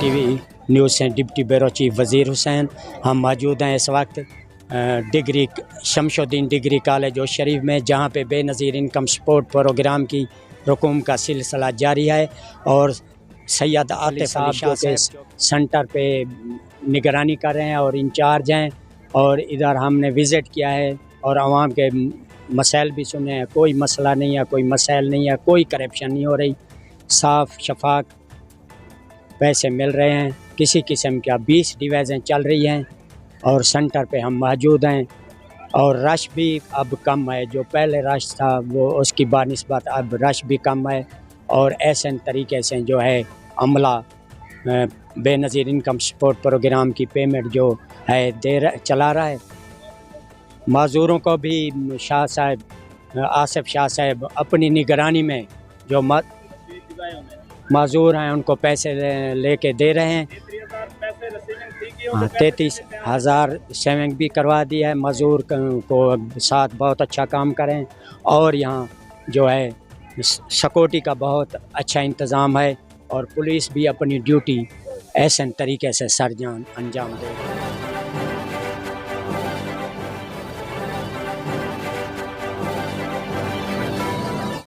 T V news سے deputy bureau chief وزیر حسین. ہم موجود ہیں اس وقت ڈگری شمس الدین ڈگری کالج اور شریف میں، جہاں پہ بے نظیر انکم سپورٹ پروگرام کی رقوم کا سلسلہ جاری ہے، اور سید عاطف علی شاہ کے سنٹر پہ نگرانی کر رہے ہیں اور انچارج ہیں. اور ادھر ہم نے وزٹ کیا ہے اور عوام کے مسائل بھی سنے ہیں. کوئی مسئلہ نہیں ہے، کوئی مسائل نہیں ہے، کوئی کرپشن نہیں ہو رہی، صاف شفاف پیسے مل رہے ہیں. کسی قسم کا 20 ڈیویژن چل رہی ہیں اور سنٹر پہ ہم موجود ہیں. اور رش بھی اب کم ہے، جو پہلے رش تھا وہ اس کی بنسبت اب رش بھی کم ہے. اور ایسے طریقے سے جو ہے عملہ بے نظیر انکم سپورٹ پروگرام کی پیمنٹ جو ہے چلا رہا ہے. معذوروں کو بھی شاہ صاحب آصف شاہ صاحب اپنی نگرانی میں جو معذور ہیں ان کو پیسے لے کے دے رہے ہیں. 33,000 سیونگ بھی کروا دی ہے. معذور کو ساتھ بہت اچھا کام کریں. اور یہاں جو ہے سیکورٹی کا بہت اچھا انتظام ہے، اور پولیس بھی اپنی ڈیوٹی ایسے طریقے سے سرجان انجام دے.